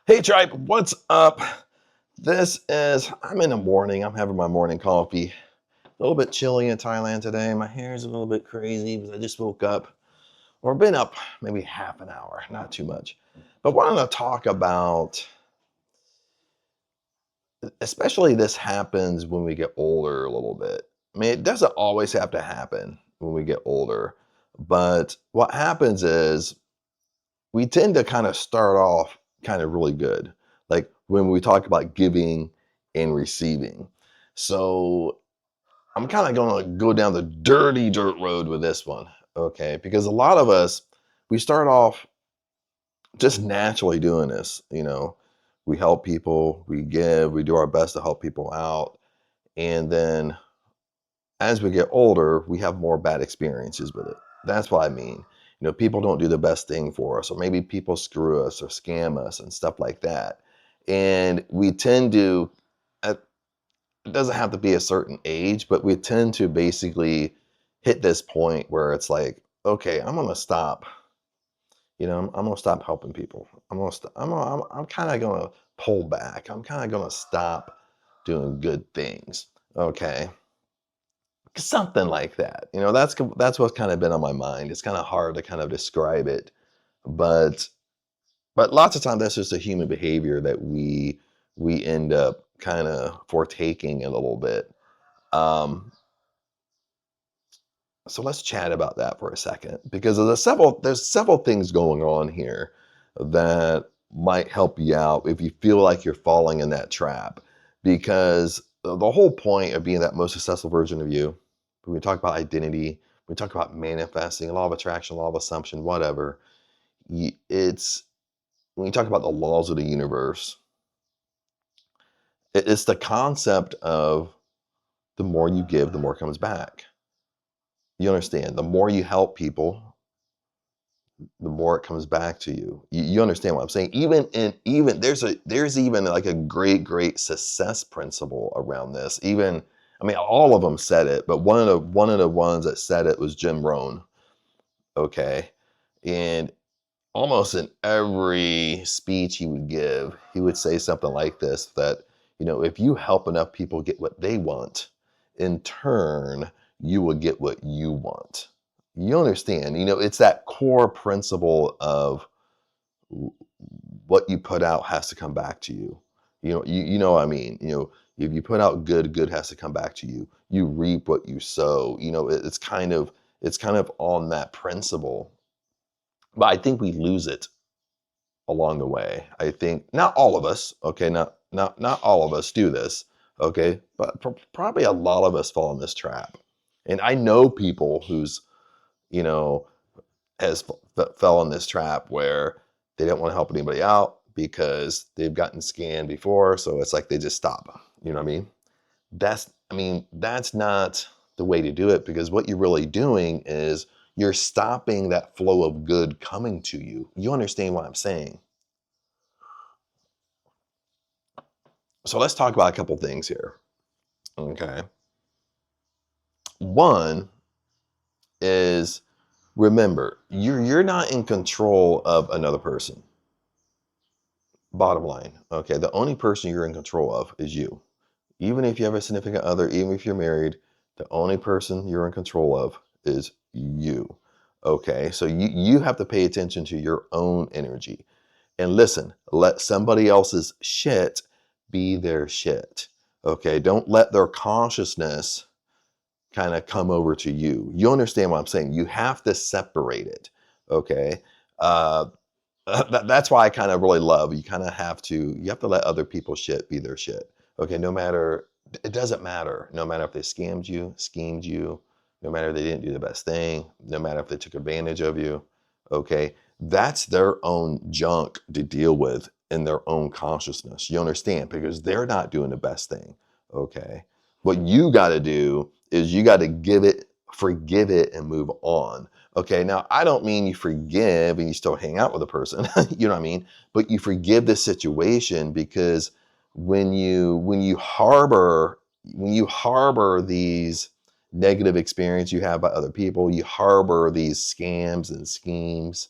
Hey tribe, what's up? I'm in the morning. I'm having my morning coffee. A little bit chilly in Thailand today. My hair is a little bit crazy because I just woke up or been up maybe half an hour, not too much. But wanted to talk about, especially this happens when we get older a little bit. I mean, it doesn't always have to happen when we get older, but what happens is we tend to kind of start off kind of really good, like when we talk about giving and receiving. So I'm kind of going to go down the dirty dirt road with this one, okay? Because a lot of us, we start off just naturally doing this, we help people, we give, we do our best to help people out. And then as we get older, we have more bad experiences with it. That's what I mean. People don't do the best thing for us, or maybe people screw us or scam us and stuff like that. And we tend to, it doesn't have to be a certain age, but we tend to basically hit this point where it's like, okay, I'm gonna stop. I'm gonna stop helping people. I'm kind of gonna pull back. I'm kind of gonna stop doing good things. Okay, something like that. That's what's kind of been on my mind. It's kind of hard to kind of describe it, but lots of times that's just a human behavior that we end up kind of foretaking a little bit. Um, so let's chat about that for a second, because there's several things going on here that might help you out if you feel like you're falling in that trap. Because the whole point of being that most successful version of you, when we talk about identity, we talk about manifesting, law of attraction, law of assumption, whatever, it's when you talk about the laws of the universe, it's the concept of the more you give, the more comes back. You understand? The more you help people, the more it comes back to you. You understand what I'm saying? Even there's even like a great success principle around this. Even, I mean, all of them said it, but one of the ones that said it was Jim Rohn. Okay, and almost in every speech he would give, he would say something like this: that if you help enough people get what they want, in turn, you will get what you want. You understand? It's that core principle of what you put out has to come back to you. You know what I mean? If you put out good, good has to come back to you. You reap what you sow. It's kind of on that principle. But I think we lose it along the way. I think not all of us, okay, not all of us do this, okay, but probably a lot of us fall in this trap. And I know people who's, you know, has fell in this trap where they don't want to help anybody out because they've gotten scammed before, so it's like they just stop. You know what I mean? That's not the way to do it, because what you're really doing is you're stopping that flow of good coming to you. You understand what I'm saying? So let's talk about a couple things here. Okay. One is, remember, you're not in control of another person. Bottom line. Okay. The only person you're in control of is you. Even if you have a significant other, even if you're married, the only person you're in control of is you. Okay. So you have to pay attention to your own energy. And listen, let somebody else's shit be their shit. Okay. Don't let their consciousness kind of come over to you. You understand what I'm saying? You have to separate it. Okay. Uh, that's why I kind of really love, you have to let other people's shit be their shit. Okay. It doesn't matter. No matter if they scammed you, schemed you, no matter if they didn't do the best thing, no matter if they took advantage of you. Okay. That's their own junk to deal with in their own consciousness. You understand? Because they're not doing the best thing. Okay. What you got to do is you got to forgive it, and move on. Okay, now I don't mean you forgive and you still hang out with a person, you know what I mean? But you forgive the situation, because when you harbor these negative experience you have by other people, you harbor these scams and schemes,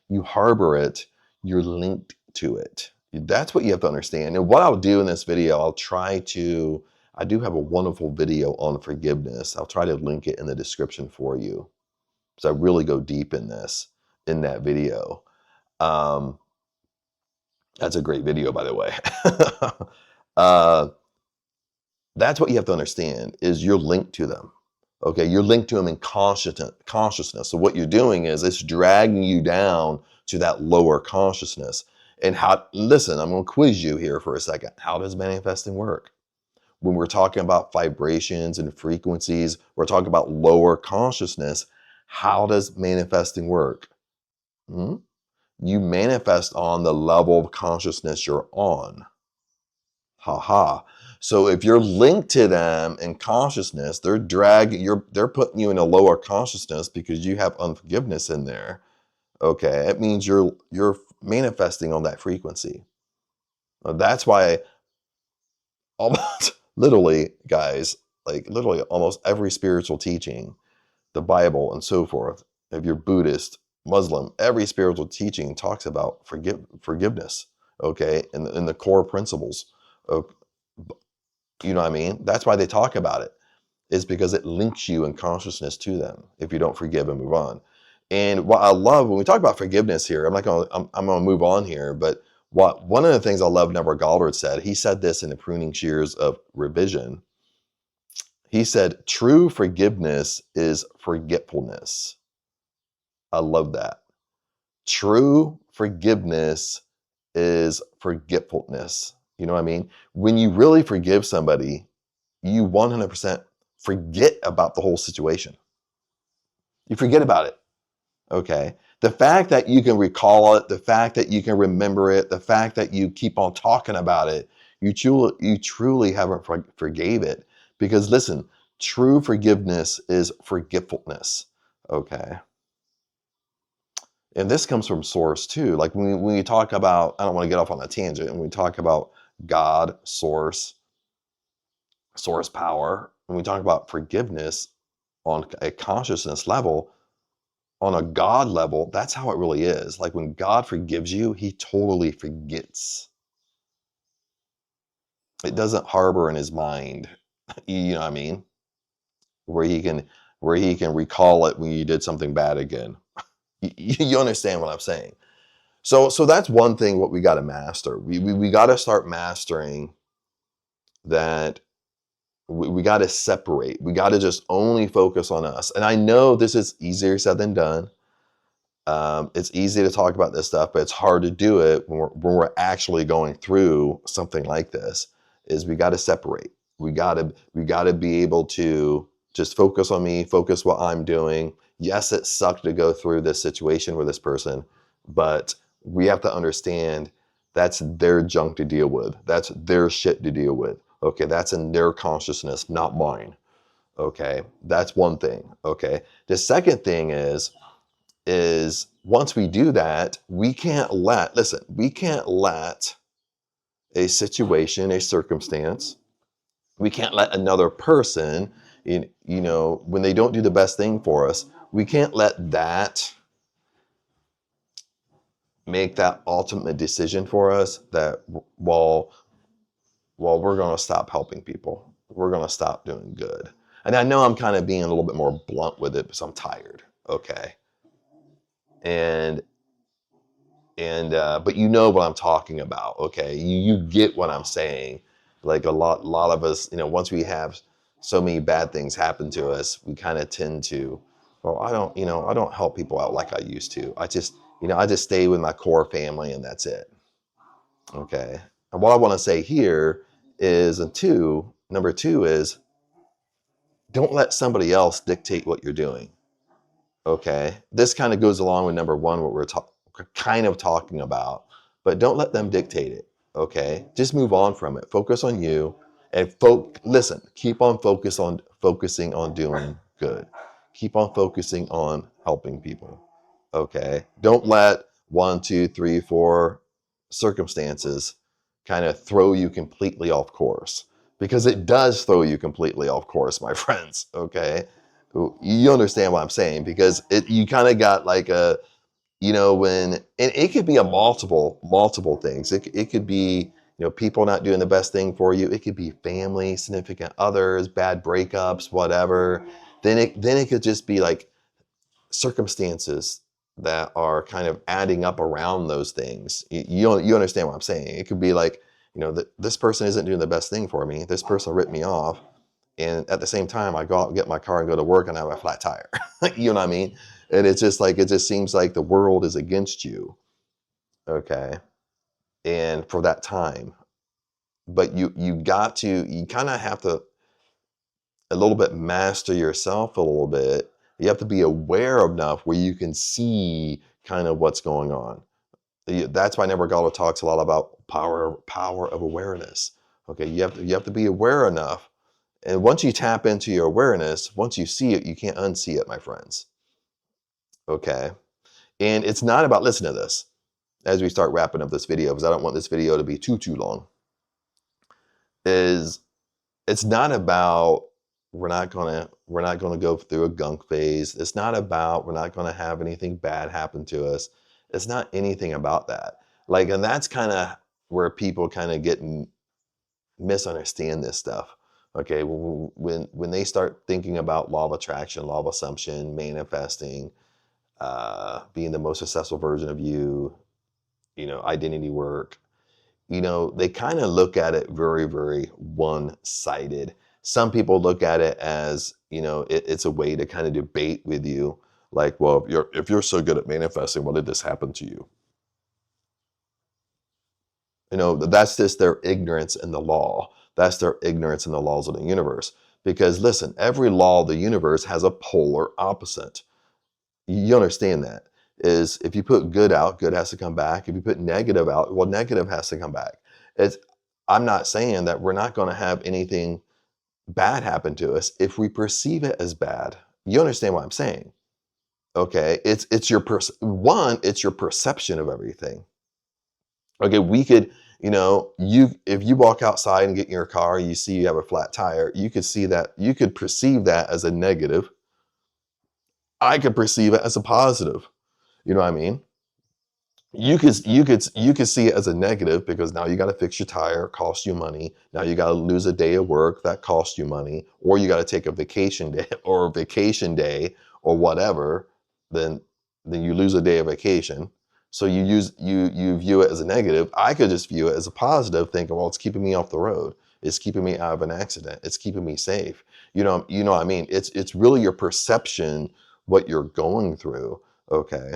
you harbor it, you're linked to it. That's what you have to understand. And what I'll do in this video, I do have a wonderful video on forgiveness. I'll try to link it in the description for you. So I really go deep in that video. Um, that's a great video, by the way. uh, that's what you have to understand is you're linked to them. Okay, you're linked to them in consciousness. So what you're doing is it's dragging you down to that lower consciousness. And listen, I'm going to quiz you here for a second. How does manifesting work? When we're talking about vibrations and frequencies, we're talking about lower consciousness. How does manifesting work? Hmm? You manifest on the level of consciousness you're on. Ha. So if you're linked to them in consciousness, they're putting you in a lower consciousness because you have unforgiveness in there. Okay, it means you're manifesting on that frequency. That's why almost literally, guys, like literally almost every spiritual teaching, the Bible and so forth, if you're Buddhist, Muslim, every spiritual teaching talks about forgiveness. Okay, in the core principles. Okay, you know what I mean? That's why they talk about it. Is because it links you in consciousness to them if you don't forgive and move on. And what I love when we talk about forgiveness here, I'm gonna move on here, but one of the things I love Neville Goddard said, he said this in the Pruning Shears of Revision. He said, true forgiveness is forgetfulness. I love that. True forgiveness is forgetfulness. You know what I mean? When you really forgive somebody, you 100% forget about the whole situation. You forget about it. Okay. The fact that you can recall it, the fact that you can remember it, the fact that you keep on talking about it, you truly haven't forgave it. Because listen, true forgiveness is forgetfulness. Okay. And this comes from source too. Like when we talk about, I don't want to get off on a tangent, when we talk about God, source power, when we talk about forgiveness on a consciousness level, on a God level, that's how it really is. Like when God forgives you, he totally forgets. It doesn't harbor in his mind. You know what I mean? Where he can recall it when you did something bad again. You understand what I'm saying? So that's one thing what we got to master. We got to start mastering that. We got to separate. We got to just only focus on us. And I know this is easier said than done. It's easy to talk about this stuff, but it's hard to do it when we're actually going through something like this. Is we got to separate. We got to be able to just focus on me, focus what I'm doing. Yes, it sucked to go through this situation with this person, but we have to understand that's their junk to deal with. That's their shit to deal with. Okay, that's in their consciousness, not mine. Okay, that's one thing. Okay, the second thing is once we do that, we can't let a situation, a circumstance, we can't let another person, when they don't do the best thing for us, we can't let that make that ultimate decision for us that, well, we're going to stop helping people. We're going to stop doing good. And I know I'm kind of being a little bit more blunt with it because I'm tired. Okay. And but you know what I'm talking about, okay? You get what I'm saying. Like a lot of us, once we have so many bad things happen to us, we kind of tend to, well, I don't help people out like I used to. I just stay with my core family and that's it. Okay. And what I want to say here is, number two is, don't let somebody else dictate what you're doing. Okay, this kind of goes along with number one, what we're kind of talking about, but don't let them dictate it. Okay, just move on from it. Focus on you, and listen. Keep on focusing on doing good. Keep on focusing on helping people. Okay, don't let 1, 2, 3, 4 circumstances kind of throw you completely off course, because it does throw you completely off course, my friends. Okay, you understand what I'm saying, because you kind of got like when, and it could be a multiple things. It could be, people not doing the best thing for you. It could be family, significant others, bad breakups, whatever. Then it could just be like circumstances that are kind of adding up around those things. You understand what I'm saying? It could be like, this person isn't doing the best thing for me. This person ripped me off. And at the same time, I go out and get my car and go to work and I have a flat tire. You know what I mean? And it's just like, it just seems like the world is against you. Okay. And for that time, but you kind of have to a little bit master yourself a little bit. You have to be aware enough where you can see kind of what's going on. That's why Never Gallo talks a lot about power of awareness. Okay, you have to be aware enough. And once you tap into your awareness, once you see it, you can't unsee it, my friends. Okay. And it's not about, listen to this as we start wrapping up this video, because I don't want this video to be too long. It's not about we're not gonna go through a gunk phase. It's not about we're not gonna have anything bad happen to us. It's not anything about that. Like, and that's kind of where people kind of misunderstand this stuff. Okay, when they start thinking about law of attraction, law of assumption, manifesting, being the most successful version of you, identity work, they kind of look at it very, very one-sided. Some people look at it as, it's a way to kind of debate with you. Like, well, if you're so good at manifesting, why did this happen to you? That's just their ignorance in the law. That's their ignorance in the laws of the universe. Because listen, every law of the universe has a polar opposite. You understand that? Is if you put good out, good has to come back. If you put negative out, well, negative has to come back. I'm not saying that we're not going to have anything bad happen to us if we perceive it as bad. You understand what I'm saying? Okay, it's your it's your perception of everything. Okay, we could, if you walk outside and get in your car, you see you have a flat tire, you could see that, you could perceive that as a negative. I could perceive it as a positive. You know what I mean? You could see it as a negative because now you got to fix your tire, cost you money. Now you got to lose a day of work, that costs you money, or you got to take a vacation day or a vacation day or whatever. Then you lose a day of vacation. So you view it as a negative. I could just view it as a positive, thinking, well, it's keeping me off the road. It's keeping me out of an accident. It's keeping me safe. You know what I mean? It's really your perception, what you're going through. Okay.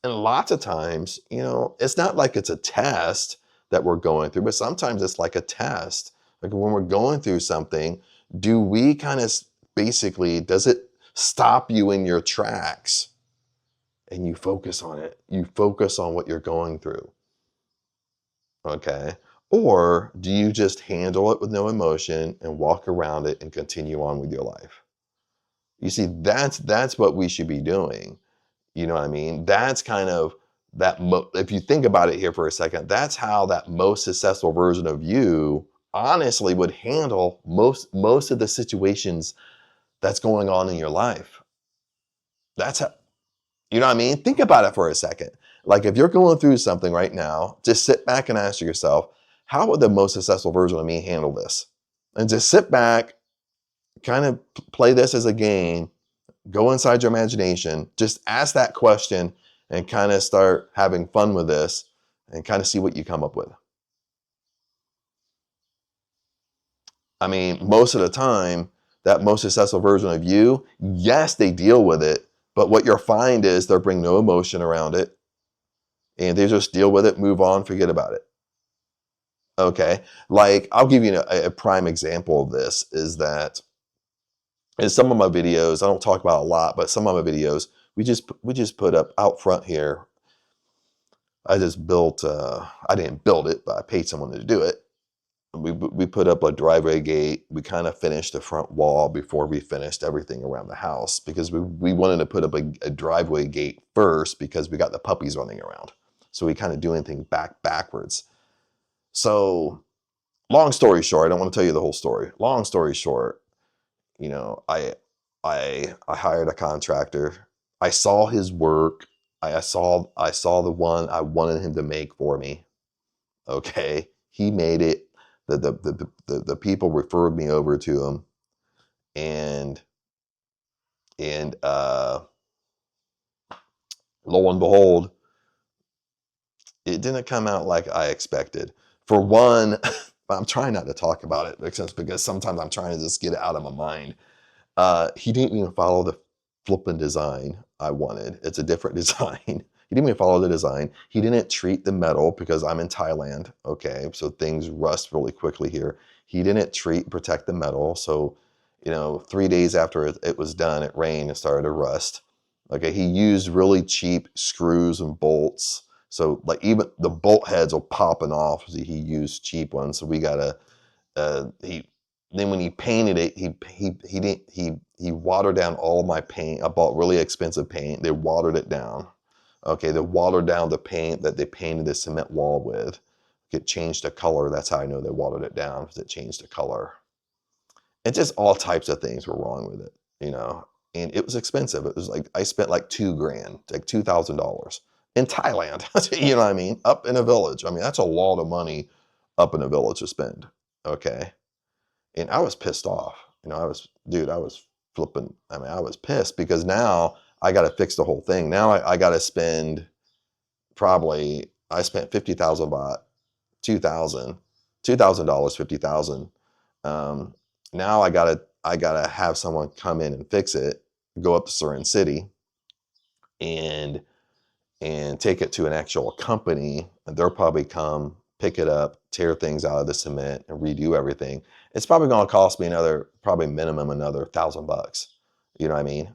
And lots of times, it's not like it's a test that we're going through, but sometimes it's like a test. Like when we're going through something, do we kind of basically, does it stop you in your tracks and you focus on it? You focus on what you're going through. Okay. Or do you just handle it with no emotion and walk around it and continue on with your life? You see, that's what we should be doing. You know what I mean? That's kind of if you think about it here for a second, that's how that most successful version of you honestly would handle most of the situations that's going on in your life. That's how, you know what I mean? Think about it for a second. Like if you're going through something right now, just sit back and ask yourself, how would the most successful version of me handle this? And just sit back, kind of play this as a game. Go inside your imagination, just ask that question and kind of start having fun with this and kind of see what you come up with. I mean, most of the time, that most successful version of you, yes, they deal with it, but what you'll find is they'll bring no emotion around it and they just deal with it, move on, forget about it. Okay. Like I'll give you a prime example of this is that in some of my videos, I don't talk about a lot, but some of my videos, we just put up out front here. I just built, I didn't build it, but I paid someone to do it. We put up a driveway gate. We kind of finished the front wall before we finished everything around the house because we wanted to put up a driveway gate first because we got the puppies running around. So we kind of do anything backwards. So long story short, I don't want to tell you the whole story. Long story short, I hired a contractor. I saw his work. I saw the one I wanted him to make for me. Okay, he made it. The people referred me over to him, and and lo and behold, it didn't come out like I expected. For one, I'm trying not to talk about it because sometimes I'm trying to just get it out of my mind. He didn't even follow the flippin' design I wanted. It's a different design. He didn't even follow the design. He didn't treat the metal because I'm in Thailand. Okay, so things rust really quickly here. He didn't protect the metal. So, 3 days after it was done, it rained and started to rust. Okay, he used really cheap screws and bolts. So like even the bolt heads are popping off. So he used cheap ones. So we gotta he then when he painted it, he didn't he watered down all my paint. I bought really expensive paint. They watered it down. Okay, they watered down the paint that they painted the cement wall with. It changed the color. That's how I know they watered it down, because it changed the color. And just all types of things were wrong with it. And it was expensive. It was like I spent like $2,000, like $2,000 in Thailand. You know what I mean? Up in a village. I mean, that's a lot of money up in a village to spend. Okay. And I was pissed off. I was flipping. I mean, I was pissed because now I got to fix the whole thing. Now I got to spend probably, I spent 50,000 baht, 2,000, $2,000, 50,000. Now I gotta have someone come in and fix it, go up to Surin City and take it to an actual company, and they'll probably come pick it up, tear things out of the cement, and redo everything. It's probably going to cost me probably minimum another $1,000 bucks. You know what I mean?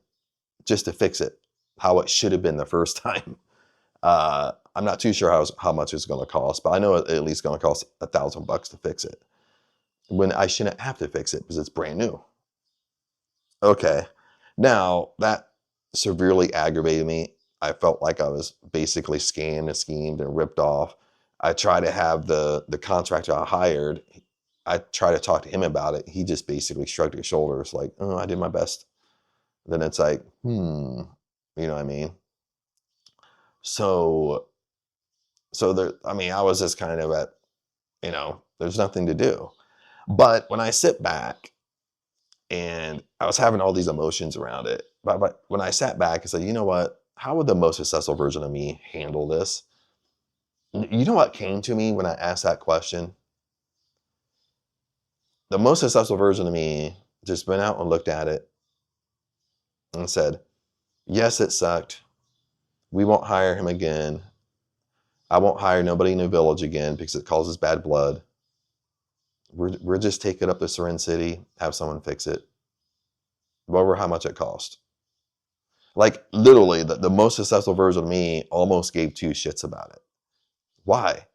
Just to fix it how it should have been the first time. I'm not too sure how much it's going to cost, but I know it's at least going to cost $1,000 bucks to fix it, when I shouldn't have to fix it because it's brand new. Okay. Now, that severely aggravated me. I felt like I was basically scammed and schemed and ripped off. I tried to have the contractor I hired, I tried to talk to him about it. He just basically shrugged his shoulders like, "Oh, I did my best." Then it's like, you know what I mean? So there, I mean, I was just kind of there's nothing to do. But when I sit back, and I was having all these emotions around it. But when I sat back and said, you know what? How would the most successful version of me handle this? You know what came to me when I asked that question? The most successful version of me just went out and looked at it and said, yes, it sucked. We won't hire him again. I won't hire nobody in the village again because it causes bad blood. We're just take it up to Surin City, have someone fix it. Over how much it cost. Like literally, the most successful version of me almost gave two shits about it. Why?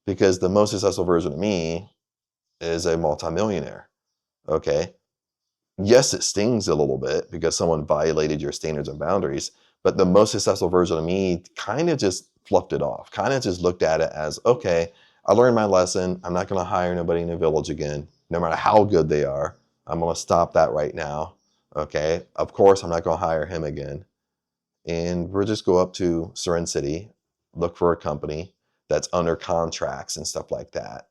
Because the most successful version of me is a multimillionaire. Okay. Yes, it stings a little bit because someone violated your standards and boundaries, but the most successful version of me kind of just fluffed it off, kind of just looked at it as, okay, I learned my lesson. I'm not going to hire nobody in the village again, no matter how good they are. I'm going to stop that right now. Okay. Of course, I'm not going to hire him again. And we'll just go up to Surin City, look for a company that's under contracts and stuff like that,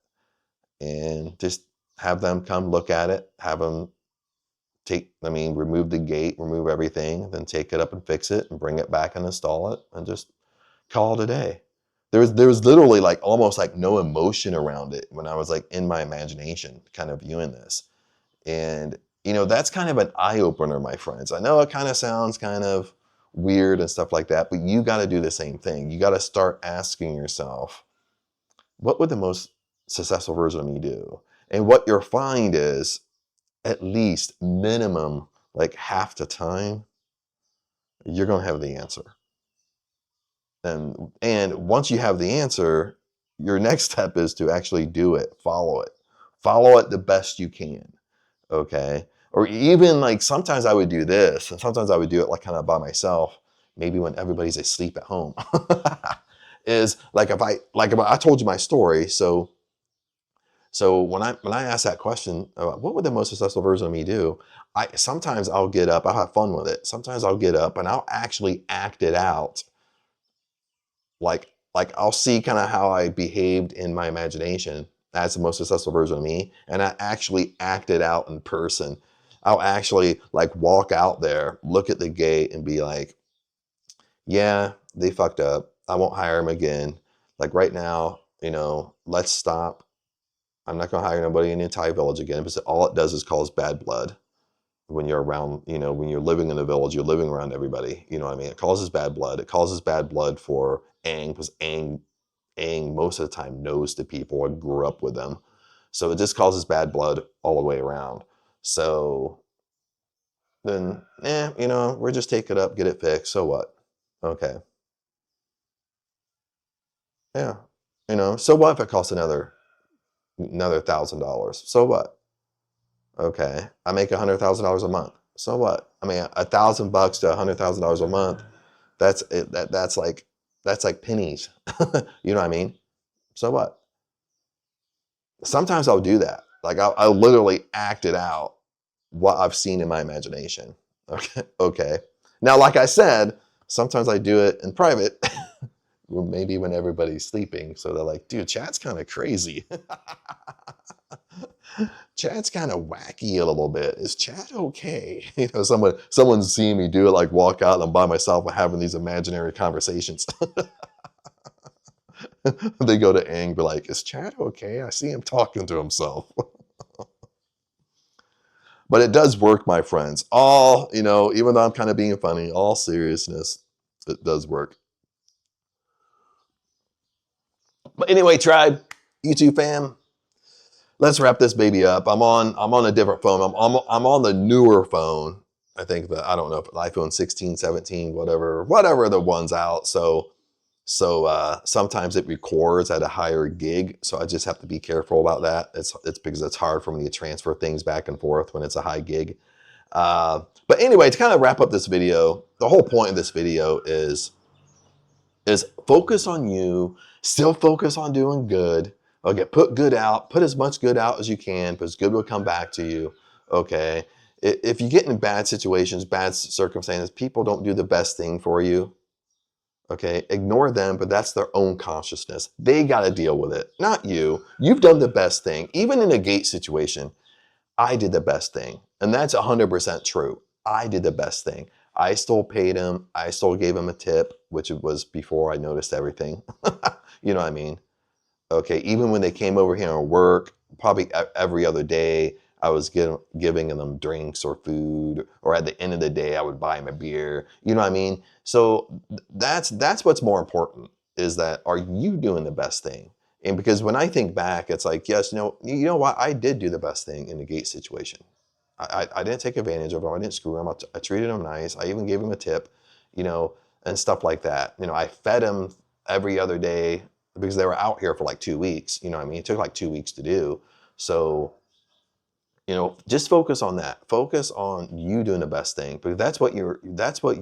and just have them come look at it, have them remove the gate, remove everything, then take it up and fix it and bring it back and install it and just call it a day. There was literally like almost like no emotion around it when I was like in my imagination kind of viewing this. And, that's kind of an eye opener, my friends. I know it kind of sounds kind of weird and stuff like that, but you got to do the same thing. You got to start asking yourself, what would the most successful version of me do? And what you'll find is, at least minimum, like half the time, you're going to have the answer. And once you have the answer, your next step is to actually do it, follow it. Follow it the best you can. Okay. Or even like sometimes I would do this, and sometimes I would do it like kind of by myself, maybe when everybody's asleep at home. Is like if I told you my story, so when I ask that question, what would the most successful version of me do? Sometimes I'll get up, I'll have fun with it. Sometimes I'll get up and I'll actually act it out Like I'll see kind of how I behaved in my imagination as the most successful version of me, and I actually act it out in person. I'll actually like walk out there, look at the gate, and be like, yeah, they fucked up. I won't hire them again. Like right now, let's stop. I'm not going to hire nobody in the entire village again, because all it does is cause bad blood. When you're around, when you're living in a village, you're living around everybody. You know what I mean? It causes bad blood. It causes bad blood for Aang, because Aang most of the time knows the people and grew up with them. So it just causes bad blood all the way around. So then, we'll just take it up, get it fixed. So what? Okay. Yeah. So what if it costs another $1,000? So what? Okay. I make $100,000 a month. So what? I mean, $1,000 to $100,000 a month. That's it. That's like pennies. You know what I mean? So what? Sometimes I'll do that. Like I'll literally act it out what I've seen in my imagination. Okay. Okay. Now, like I said, sometimes I do it in private. Maybe when everybody's sleeping. So they're like, dude, Chad's kind of crazy. Chad's kind of wacky a little bit. Is Chad okay? Someone's seeing me do it, like walk out and I'm by myself and having these imaginary conversations. They go to Aang, be like, is Chad okay? I see him talking to himself. But it does work, my friends. Even though I'm kind of being funny, all seriousness, it does work. But anyway, tribe, YouTube fam, let's wrap this baby up. I'm on a different phone. I'm on the newer phone. I think I don't know if iPhone 16, 17, whatever the one's out. So sometimes it records at a higher gig. So I just have to be careful about that. It's because it's hard for me to transfer things back and forth when it's a high gig. But anyway, to kind of wrap up this video, the whole point of this video is focus on you, still focus on doing good. Okay, put good out, put as much good out as you can, because good will come back to you. Okay, if you get in bad situations, bad circumstances, people don't do the best thing for you. Okay, ignore them, but that's their own consciousness. They got to deal with it, not you. You've done the best thing. Even in a gate situation, I did the best thing. And that's 100% true. I did the best thing. I still paid him. I still gave him a tip, which was before I noticed everything. You know what I mean? Okay, even when they came over here and work, probably every other day, I was giving them drinks or food, or at the end of the day, I would buy them a beer. You know what I mean? So that's what's more important, is that, are you doing the best thing? And because when I think back, it's like, yes, you know what? I did do the best thing in the gate situation. I didn't take advantage of them. I didn't screw them. I treated them nice. I even gave them a tip, and stuff like that. I fed them every other day, because they were out here for like 2 weeks. You know what I mean? It took like 2 weeks to do. So, just focus on that. Focus on you doing the best thing, because that's what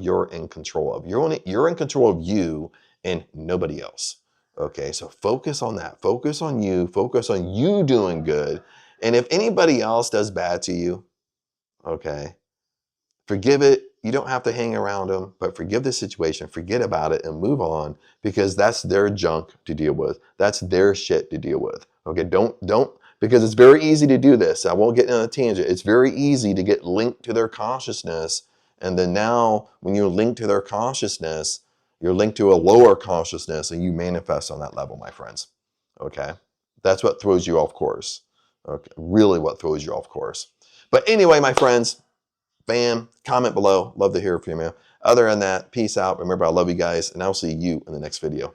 you're in control of. You're in control of you and nobody else. Okay, so focus on that. Focus on you. Focus on you doing good. And if anybody else does bad to you, okay, forgive it. You don't have to hang around them, but forgive the situation, forget about it, and move on, because that's their junk to deal with. That's their shit to deal with. Okay, don't, because it's very easy to do this. I won't get on a tangent. It's very easy to get linked to their consciousness. And then now, when you're linked to their consciousness, you're linked to a lower consciousness, and you manifest on that level, my friends. Okay, that's what throws you off course. Okay, really what throws you off course. But anyway, my friends, bam, comment below. Love to hear from you. Other than that, peace out. Remember, I love you guys, and I'll see you in the next video.